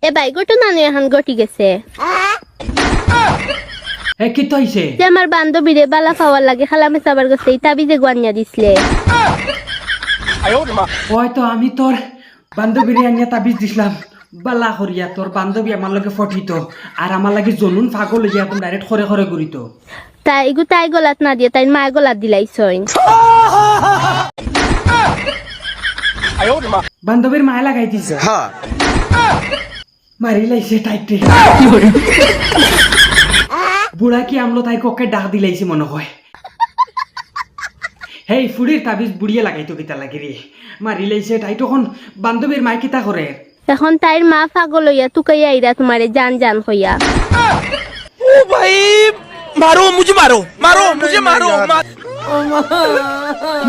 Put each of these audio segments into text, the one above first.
এ ভাই গোটো নানু এখন গটি গেছে কি তো হইছে যে আমার বান্ধবীরে বালা পাওয়ার লাগে খালামে চাবার গেছে তাবিজে গোয়ানিয়া দিছিলে হয়তো আমি তোর বান্ধবীর আনিয়া তাবিজ দিছিলাম বালা করিয়া তোর বান্ধবী আমার লগে ফটিত আর আমার লাগে জনুন ফাগল হইয়া তুমি ডাইরেক্ট খরে খরে ঘুরিত তাই গলাত না দিয়ে তাই মায়ের গলাত দিলাইছইন বান্ধবীর মায়া লাগাই দিছে মারি লাইছে টাইটে বুড়া কি আমলো তাই ককে ডাক দিলাইছে মনে হয় হেই ফুড়ির তাবিজ বুড়িয়ে লাগাইতো কিতা লাগে রে মারি লাইছে তাই তখন বান্ধবীর মায় কিতা করে এখন তাইর মা পাগল হইয়া তুকাইয়া আইরা তোমারে জান জান হইয়া ओ भाई मारो मुझे मारो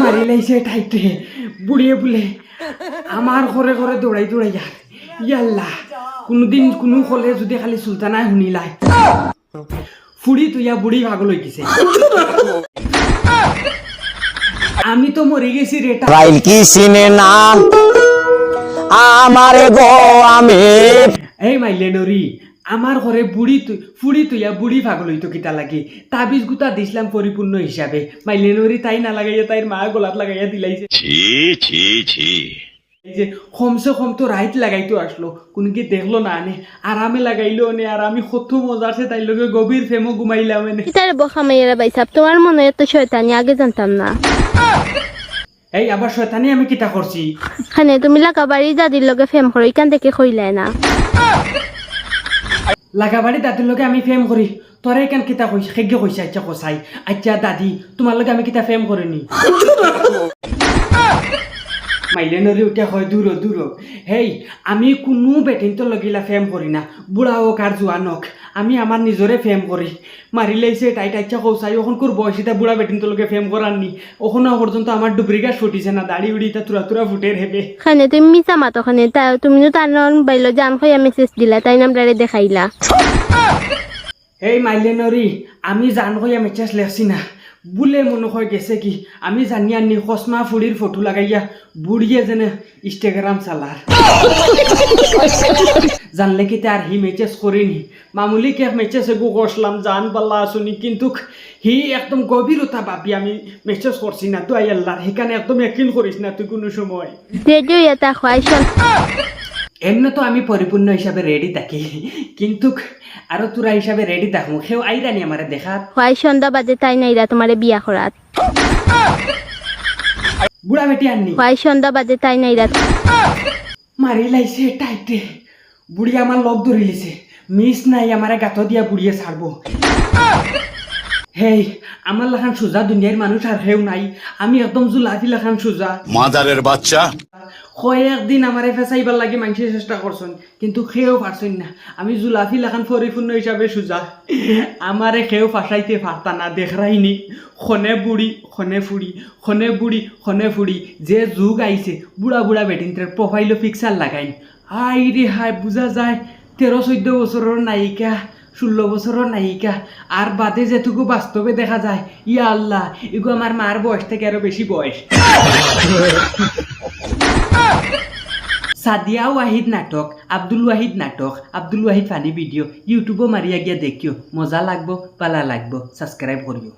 মারি লাইছে টাইটে বুড়িয়ে বলে আমার ঘরে ঘরে দৌড়াই দৌড়াইয়া ইয়াল্লা কোনোদিন কোনো হলে যদি খালি সুলতানায় শুনিলাই ফুড়ি তুইয়া বুড়ি ভাগল হয়ে গেছে আমি তো মরে গেছি রেটা রাইল কি সিনে না আমারে গো আমি এই মাইলে নরি আমার ঘরে ফুড়ি তুইয়া বুড়ি ভাগল হইতো কিতা লাগে তাবিজ গুতা দিছিলাম পরিপূর্ণ হিসাবে মাইলে নরি তাই না লাগাইয়া তাইর মা গোলাত লাগাইয়া দিলাইছে এই যে কমসে কম তো রাইট লাগাইতো আসলো কোন কি দেখলো না আনে আরামে লাগাইলো নে আর আমি কত মজারছে তাই লগে গভীর ফেমো ঘুমাইলাম এনে কিতারে বখা মেয়েরা বাইসাব তোমার মনে এত শয়তানি আগে জানতাম না এই আবার শয়তানি আমি কিতা করছি খানে তুমি লাকাবাড়ি দাদির লগে ফেম করো ইকান দেখে কইলাই না লাগাবাড়ি দাদির লগে আমি ফেম করি তোরে কেন কিতা কইছে খেগে কইছে আচ্ছা কসাই আচ্ছা দাদি তোমার লগে আমি কিতা ফেম করিনি মাইলে নরি উঠে হয় দূর দূর হেই আমি কোনো বেটিনতো লগিলা ফেম করি না বুড়া হোক আর জোয়ান হোক আমি আমার নিজরে ফেম করি মারি লাইছে তাই টাইচা কৌসাই ওখন কোর বয়সিটা বুড়া বেটিনতো লগে ফেম করার নি ওখানে পর্যন্ত আমার ডুবরিগাছ ফুটিছে না দাড়ি উড়িটা তুরা তুরা ফুটের হেবে খানে তুমি মিছা মাতো খানে তুমি তার নন বাইলো জান হইয়া মেসেজ দিলা তাই নামটারে দেখাইলা এই মাইলে নরি আমি জান হইয়া মেচেজ লেখছি না বুলে মনে হয় গেছে কি আমি জানি আনি কসমা ফুড়ির ফটো লাগাইয়া বুড়িয়ে যেন ইনস্টাগ্রাম চালার জানলে কি তার হি মেচেজ করিনি মামুলি কে মেচেজ এগু করলাম জান পাল্লা আসুনি কিন্তু হি একদম গভীরতা ভাবি আমি মেচেজ করছি না তুই আল্লাহ সেখানে একদম একদিন করিস না তুই কোনো সময় রেডিও এটা খোয়াইছন এমনি তো আমি পরিপূর্ণ হিসাবে রেডি থাকি কিন্তু আরো তোরা হিসাবে রেডি থাকবো সেও আইরানি আমারে দেখাত খোয়াই সন্ধ্যা বাজে তাই নাইরা তোমারে বিয়া করাত বুড়া বেটি আননি খোয়াই সন্ধ্যা বাজে তাই নাইরা মারি লাইছে টাইটে বুড়ি আমার লগ ধরি লিছে মিস নাই আমারে গাত দিয়া বুড়িয়ে ছাড়বো হেই আমার লাখান সোজা দুনিয়ার মানুষ আর হেউ নাই আমি একদম জুলাফি লাখান সোজা মাদারের বাচ্চা কয়েকদিন আমারে ফেসাইবার লাগে মানুষের চেষ্টা করছেন কিন্তু খেয়েও পারছেন না আমি জুলাফি লাখান পরিপূর্ণ হিসাবে সোজা আমারে খেয়েও ফাঁসাইতে পারতা না দেখরাইনি খনে বুড়ি খনে ফুড়ি খনে বুড়ি খনে ফুড়ি যে যুগ আইছে বুড়া বুড়া বেটিনটার প্রোফাইলও পিকচার লাগাইন আই রে হাই বুঝা যায় 13-14 বছরের নায়িকা 16 বছরের নায়িকা আর বাদে যেটুকু বাস্তবে দেখা যায় ইয়া আল্লাহ এগো আমার মার বয়স থেকে আরো বেশি বয়স সাদিয়া ওয়াহিদ নাটক আব্দুল ওয়াহিদ ফানি ভিডিও ইউটিউবও মারিয়া গিয়া দেখিও মজা লাগবো পালা লাগবো সাবস্ক্রাইব করিও।